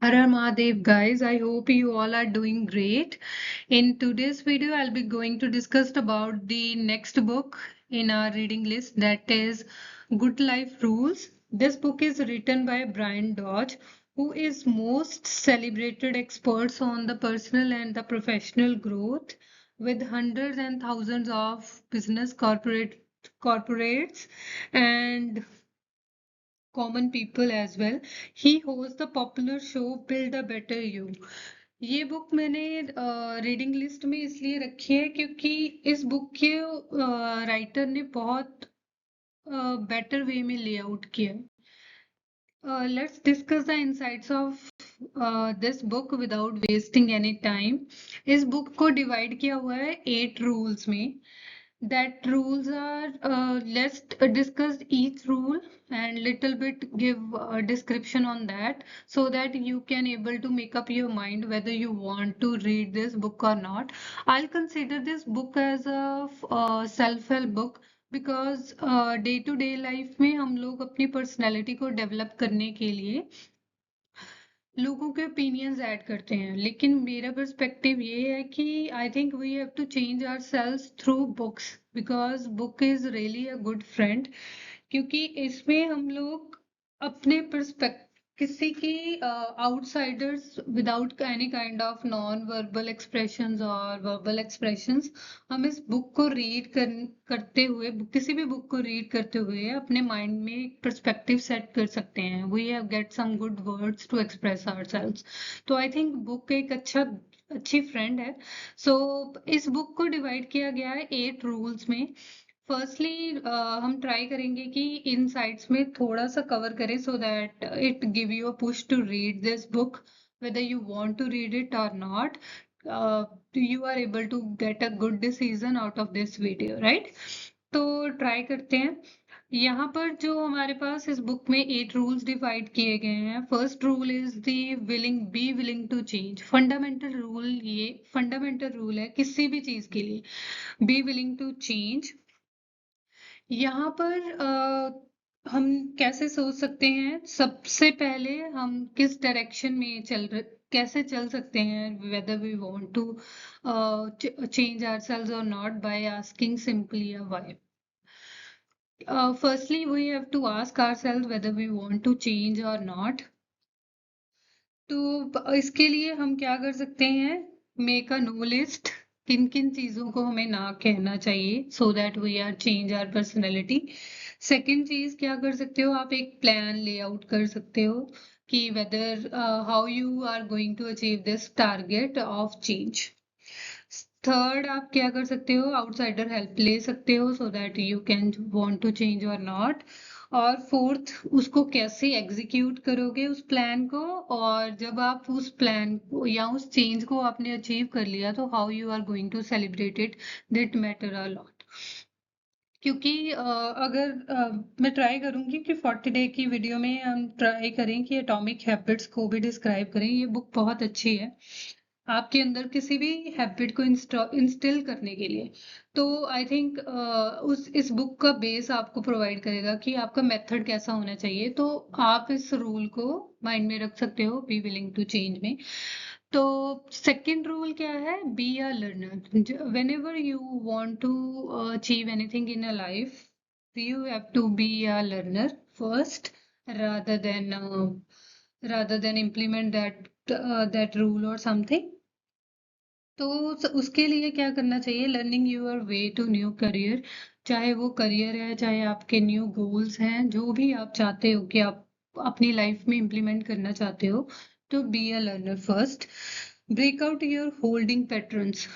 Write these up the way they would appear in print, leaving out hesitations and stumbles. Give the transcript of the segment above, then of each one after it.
Har Har Mahadev, guys. I hope you all are doing great. In today's video, I'll be going to discuss about the next book in our reading list, that is Good Life Rules. This book is written by Brian Dodge, who is most celebrated experts on the personal and the professional growth, with hundreds and thousands of business corporates and common people as well. He hosts the popular show Build a Better You. ये book मैंने reading list में इसलिए रखी है क्योंकि इस book के writer ने बहुत बेटर वे में लेआउट किया है. Let's discuss the insights of this book without wasting any time. इस बुक को डिवाइड किया हुआ है 8 रूल्स में. That rules are, let's discuss each rule and little bit give a description on that, so that you can able to make up your mind whether you want to read this book or not. I'll consider this book as a self-help book, because day to day life में हम लोग अपनी personality को develop करने के लिए लोगों के ओपिनियंस ऐड करते हैं, लेकिन मेरा पर्सपेक्टिव ये है कि I think we have to change ourselves through books, because book is really a good friend. क्योंकि इसमें हम लोग अपने पर्सपेक्टिव किसी की outsiders without any kind of non verbal expressions और वर्बल एक्सप्रेशंस, हम इस बुक को करते हुए किसी भी बुक को रीड करते हुए अपने माइंड में एक पर्सपेक्टिव सेट कर सकते हैं. We have get some good words to express ourselves. तो आई थिंक बुक एक अच्छी फ्रेंड है. सो इस बुक को डिवाइड किया गया है 8 रूल्स में. फर्स्टली हम ट्राई करेंगे कि इन साइट्स में थोड़ा सा कवर करें, so that it give you a push to read this book, whether you want to read it or not. You are able to get a good decision out of this video, right? तो try करते हैं. यहाँ पर जो हमारे पास इस book में 8 rules divide किए गए हैं. First rule is the be willing to change. Fundamental rule है किसी भी चीज के लिए, बी विलिंग टू चेंज. यहाँ पर हम कैसे सोच सकते हैं, सबसे पहले हम किस डायरेक्शन में कैसे चल सकते हैं, whether we want to change ourselves or not, by asking simply a why. Firstly, we have to ask ourselves whether we want to change or not. तो इसके लिए हम क्या कर सकते हैं, मेक अ नो लिस्ट, किन किन चीजों को हमें ना कहना चाहिए, so that we are change our personality. Second चीज क्या कर सकते हो, आप एक प्लान लेआउट कर सकते हो कि whether how you are going to achieve this target of change. Third, आप क्या कर सकते हो, आउटसाइडर हेल्प ले सकते हो, so that you can want to change और नॉट. और फोर्थ, उसको कैसे एग्जीक्यूट करोगे उस प्लान को, और जब आप उस प्लान को या उस चेंज को आपने अचीव कर लिया, तो how you are going to celebrate it, that matter a lot. क्योंकि मैं ट्राई करूंगी कि 40 डे की वीडियो में हम ट्राई करें कि एटॉमिक हैबिट्स को भी डिस्क्राइब करें. ये बुक बहुत अच्छी है आपके अंदर किसी भी हैबिट को इंस्टिल करने के लिए. तो आई थिंक इस बुक का बेस आपको प्रोवाइड करेगा कि आपका मेथड कैसा होना चाहिए. तो आप इस रूल को माइंड में रख सकते हो, बी विलिंग टू चेंज में. तो सेकंड रूल क्या है, be a learner. Whenever you want to achieve anything in a life, you have to be a learner first, rather than uh, rather than implement that rule or something. तो उसके लिए क्या करना चाहिए, learning your way to new career. चाहे वो career है, चाहे आपके न्यू गोल्स हैं, जो भी आप चाहते हो कि आप अपनी लाइफ में इम्प्लीमेंट करना चाहते हो, तो be a learner first. Break out your holding patterns.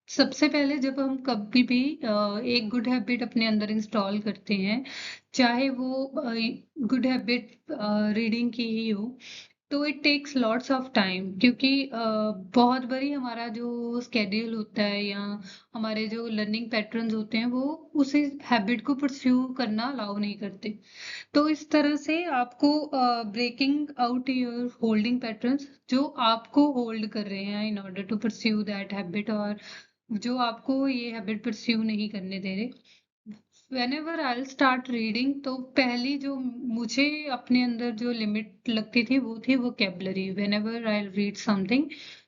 सबसे पहले जब हम कभी भी एक गुड हैबिट अपने अंदर इंस्टॉल करते हैं, चाहे वो गुड हैबिट रीडिंग की ही हो, तो it takes lots of time. क्योंकि बहुत बारी हमारा जो स्केड्यूल होता है या हमारे जो लर्निंग पैटर्न्स होते हैं, वो उसी हैबिट को परस्यू करना अलाउ नहीं करते. तो इस तरह से आपको breaking out your holding patterns, जो आपको होल्ड कर रहे हैं in order to pursue that habit, और जो आपको ये हैबिट परस्यू नहीं करने दे रहे, whenever I'll start reading, तो पहली जो मुझे अपने अंदर जो लिमिट लगती थी वो थी vocabulary. whenever I'll read something,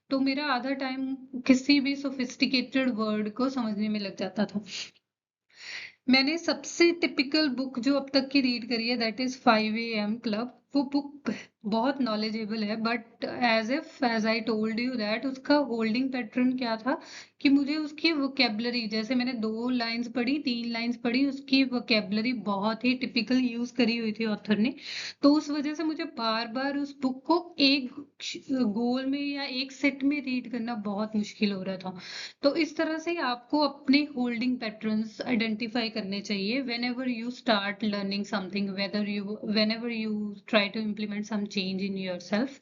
तो मेरा आधा टाइम किसी भी सोफिस्टिकेटेड वर्ड को समझने में लग जाता था. मैंने सबसे टिपिकल बुक जो अब तक की रीड करी है दैट इज 5 AM क्लब. वो बुक बहुत नॉलेजेबल है, but as I told you that उसका होल्डिंग पैटर्न क्या था कि मुझे उसकी वोकेबलरी, जैसे मैंने 2 लाइंस पढ़ी 3 लाइंस पढ़ी, उसकी वोकेबलरी बहुत ही टिपिकल यूज करी हुई थी ऑथर ने. तो उस वजह से मुझे बार बार उस बुक को एक गोल में या एक सेट में रीड करना बहुत मुश्किल हो रहा था. तो इस तरह से आपको अपने होल्डिंग पैटर्न्स आइडेंटिफाई करने चाहिए whenever you start learning something, whenever you try to implement some change in yourself.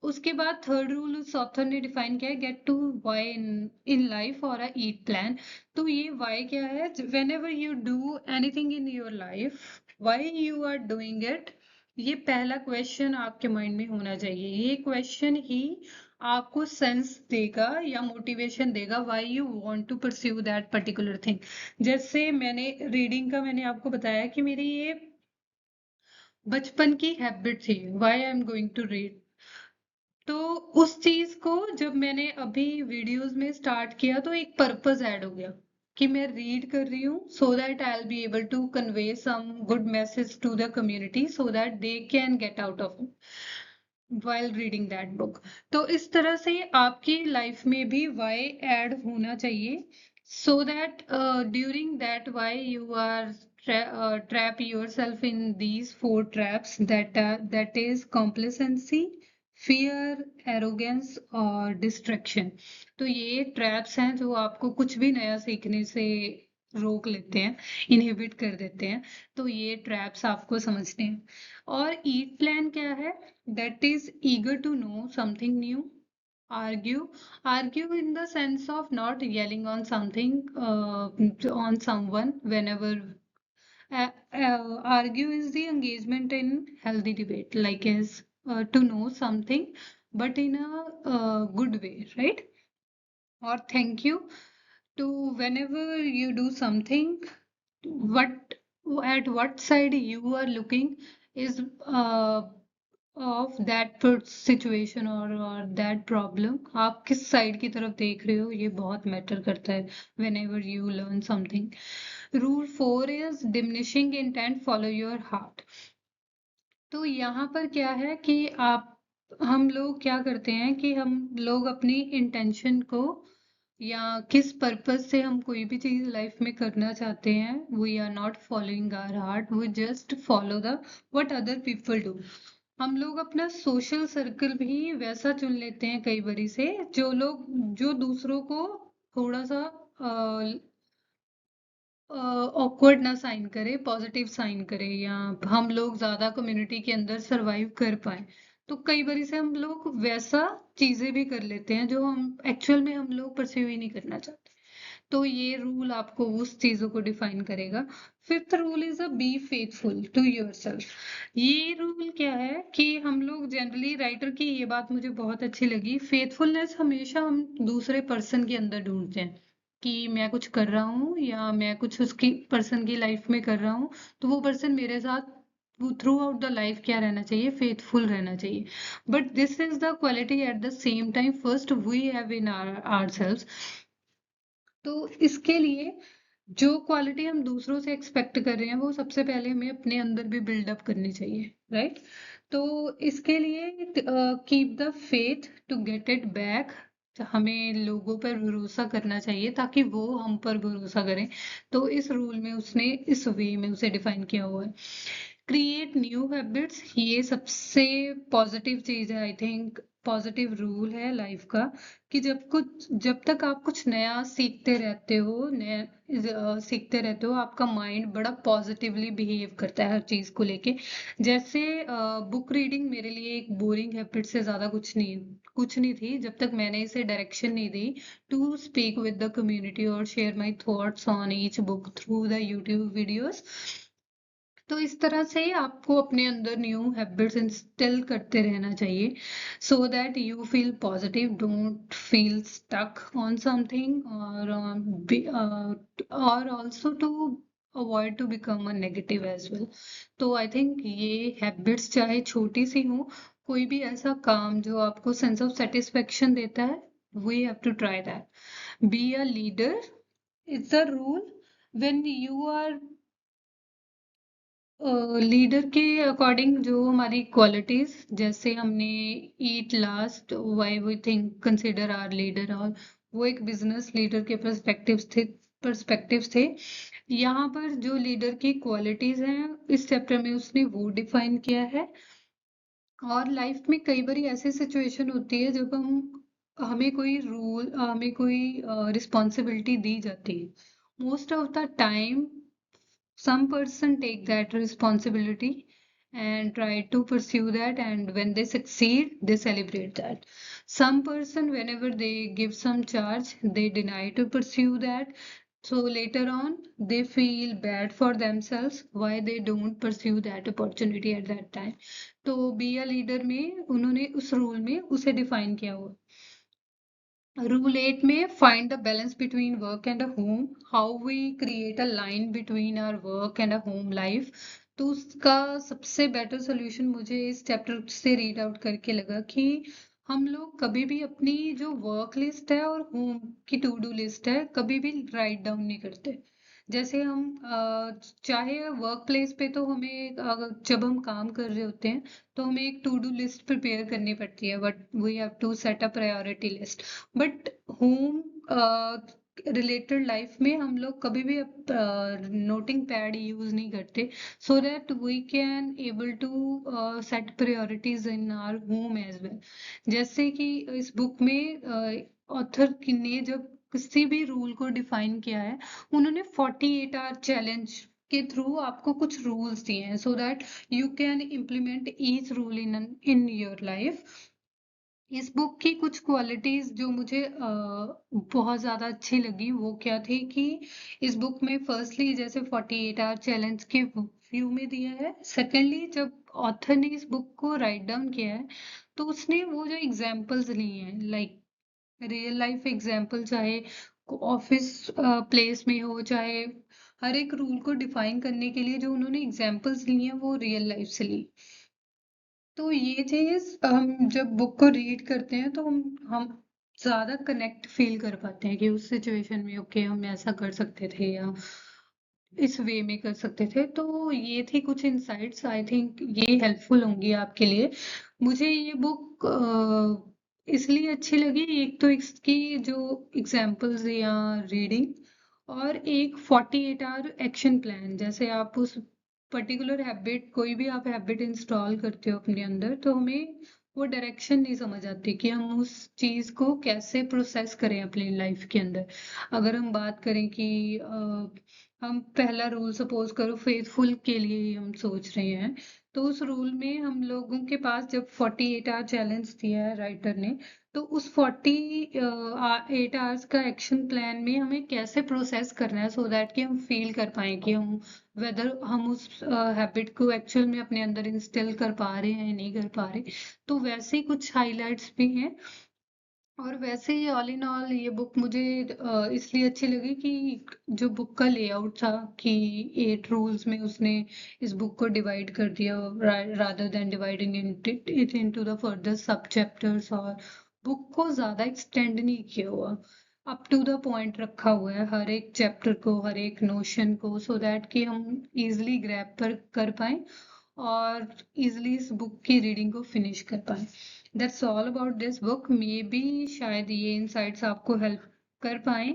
उसके बाद थर्ड रूल उस ऑथर ने डिफाइन किया है, get to why in life और अ ईट प्लान. तो ये वाई क्या है? whenever you do anything in your life, why you are doing it, ये पहला क्वेश्चन आपके माइंड में होना चाहिए. ये क्वेश्चन ही आपको सेंस देगा या मोटिवेशन देगा why you want to pursue that particular thing. जैसे मैंने रीडिंग का मैंने आपको बताया कि मेरी ये बचपन की हैबिट थी, why I am going to read. तो उस चीज को जब मैंने अभी वीडियोस में स्टार्ट किया तो एक पर्पस ऐड हो गया कि मैं रीड कर रही हूँ so that I will be able to convey some good message to the community so that they can get out of while reading that book. तो इस तरह से आपकी लाइफ में भी why ऐड होना चाहिए so that during that why you are trap yourself in these 4 traps that is complacency, fear, arrogance और distraction. तो ये ट्रैप्स हैं जो आपको कुछ भी नया सीखने से रोक लेते हैं, इनहिबिट कर देते हैं. तो ये ट्रैप्स आपको समझने हैं. और ईट प्लान क्या है? That is eager to know something new. Argue in the sense of not yelling on something, on someone whenever. Argue is the engagement in healthy debate, like is to know something but in a good way, right? Or thank you to whenever you do something, what at what side you are looking is of that situation or that problem. आप किस side की तरफ देख रहे हो, ये बहुत matter करता है whenever you learn something. Rule 4 is diminishing intent, follow your heart. तो यहाँ पर क्या है कि हम लोग क्या करते हैं कि हम लोग अपनी इंटेंशन को या किस पर्पस से हम कोई भी चीज लाइफ में करना चाहते हैं, we are not following our heart, we just follow the what other people do. हम लोग अपना सोशल सर्कल भी वैसा चुन लेते हैं कई बारी से जो दूसरों को थोड़ा सा ऑकवर्ड ना साइन करे, पॉजिटिव साइन करे, या हम लोग ज्यादा कम्युनिटी के अंदर सरवाइव कर पाए. तो कई बारी से हम लोग वैसा चीजें भी कर लेते हैं जो हम एक्चुअल में हम लोग परस्यू ही नहीं करना चाहते. तो ये रूल आपको उस चीजों को डिफाइन करेगा. Fifth rule is a be faithful to yourself. ये रूल क्या है कि हम लोग जनरली, राइटर की ये बात मुझे बहुत अच्छी लगी, फेथफुलनेस हमेशा हम दूसरे पर्सन के अंदर ढूंढते हैं कि मैं कुछ कर रहा हूँ या मैं कुछ उसकी पर्सन की लाइफ में कर रहा हूँ, तो वो पर्सन मेरे साथ थ्रू आउट द लाइफ क्या रहना चाहिए, फेथफुल रहना चाहिए. But this is the quality at the same time first we have in ourselves. तो इसके लिए जो क्वालिटी हम दूसरों से एक्सपेक्ट कर रहे हैं वो सबसे पहले हमें अपने अंदर भी बिल्डअप करनी चाहिए, राइट? तो इसके लिए keep the faith to get it back. हमें लोगों पर भरोसा करना चाहिए ताकि वो हम पर भरोसा करें. तो इस रूल में उसने इस वे में उसे डिफाइन किया हुआ है. क्रिएट न्यू हैबिट्स, ये सबसे पॉजिटिव चीज है, आई थिंक पॉजिटिव रूल है लाइफ का, कि जब तक आप कुछ नया सीखते रहते हो आपका माइंड बड़ा पॉजिटिवली बिहेव करता है हर चीज को लेके. जैसे बुक रीडिंग मेरे लिए एक बोरिंग हैबिट से ज्यादा कुछ नहीं थी जब तक मैंने इसे डायरेक्शन नहीं दी to speak with the community और share my thoughts on each book through the YouTube videos. तो इस तरह से आपको अपने अंदर न्यू हैबिट्स इंस्टिल करते रहना चाहिए so that you feel positive, don't feel stuck on something, और also to avoid to become a negative as well. तो आई थिंक ये हैबिट्स चाहे छोटी सी हो, कोई भी ऐसा काम जो आपको सेंस ऑफ सेटिस्फेक्शन देता है, we have to try that. Be a leader, it's a rule. When you are leader के अकॉर्डिंग जो हमारी क्वालिटीज, जैसे हमने eat last why we think consider our leader, और वो एक बिजनेस लीडर के पर्सपेक्टिव्स थे। यहाँ पर जो लीडर की क्वालिटीज हैं इस चैप्टर में उसने वो डिफाइन किया है। और लाइफ में कई बार ऐसी सिचुएशन होती है जब हमें कोई रिस्पॉन्सिबिलिटी दी जाती है। Most of the time some person take that responsibility and try to pursue that, and when they succeed they celebrate that. Some person, whenever they give some charge, they deny to pursue that, so later on they feel bad for themselves why they don't pursue that opportunity at that time. तो be a leader में उन्होंने उस rule में उसे define किया हुआ। Rule 8 में find the balance between work and a home, how we create a line between our work and a home life. तो उसका सबसे बेटर सोल्यूशन मुझे इस चैप्टर से रीड आउट करके लगा कि हम लोग कभी भी अपनी जो वर्क लिस्ट है और होम की टू डू लिस्ट है कभी भी राइट डाउन नहीं करते। जैसे हम चाहे वर्क प्लेस पे तो हमें जब हम काम कर रहे होते हैं तो हमें एक टू डू लिस्ट प्रिपेयर करनी पड़ती है, but we have to set a priority list. But home related life में हम लोग कभी भी नोटिंग पैड यूज नहीं करते, so that we can able to set priorities in our home as well. जैसे कि इस बुक में ऑथर ने जब किसी भी रूल को डिफाइन किया है, उन्होंने 48 आवर चैलेंज के थ्रू आपको कुछ रूल्स दिए हैं सो that you can implement each rule in your life. इस बुक की कुछ क्वालिटीज जो मुझे बहुत ज़्यादा अच्छी लगी वो क्या थी कि इस बुक में फर्स्टली जैसे 48 आवर चैलेंज के व्यू में दिया है। सेकेंडली जब ऑथर ने इस बुक को राइट डाउन किया है तो उसने वो जो एग्जाम्पल्स लिए हैं, लाइक रियल लाइफ एग्जाम्पल, चाहे ऑफिस प्लेस में हो, चाहे हर एक रूल को डिफाइन करने के लिए जो उन्होंने एग्जाम्पल्स लिए हैं वो रियल लाइफ से ली। तो ये चीज हम जब बुक को रीड करते हैं तो हम ज्यादा कनेक्ट फील कर पाते हैं कि उस सिचुएशन में ओके हम ऐसा कर सकते थे या इस वे में कर सकते थे। तो ये थी कुछ इनसाइट्स, आई थिंक ये हेल्पफुल होंगी आपके लिए। मुझे ये बुक इसलिए अच्छी लगी, एक तो इसकी जो एग्जाम्पल्स या रीडिंग, और एक 48 आवर एक्शन प्लान। जैसे आप उस पर्टिकुलर हैबिट, कोई भी आप हैबिट इंस्टॉल करते हो अपने अंदर, तो हमें वो डायरेक्शन नहीं समझ आती कि हम उस चीज को कैसे प्रोसेस करें अपनी लाइफ के अंदर। अगर हम बात करें कि हम पहला रूल सपोज करो फेथफुल के लिए ही हम सोच रहे हैं, तो उस रूल में हम लोगों के पास जब 48 आवर चैलेंज दिया है राइटर ने, तो उस 48 आवर्स का एक्शन प्लान में हमें कैसे प्रोसेस करना है सो दैट कि हम फील कर पाए कि हम वेदर हम उस हैबिट को एक्चुअल में अपने अंदर इंस्टिल कर पा रहे हैं या नहीं कर पा रहे। तो वैसे ही कुछ हाइलाइट्स भी हैं। और वैसे ही ऑल इन ऑल ये बुक मुझे इसलिए अच्छी लगी कि जो बुक का लेआउट था कि 8 रूल्स में उसने इस बुक को डिवाइड कर दिया rather than dividing it into the further सब चैप्टर्स, और बुक को ज्यादा एक्सटेंड नहीं किया हुआ, अप टू द पॉइंट रखा हुआ है हर एक चैप्टर को, हर एक नोशन को, सो दैट कि हम इजिली ग्रैब पर कर पाए और इजिली इस बुक की रीडिंग को फिनिश कर पाए। That's all about this book. Maybe शायद ये इनसाइट्स आपको हेल्प कर पाए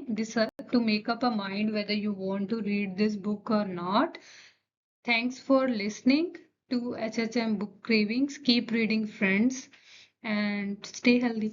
to make up a mind whether you want to read this book और not. Thanks for listening to HHM Book Cravings. Keep reading, friends, and stay healthy.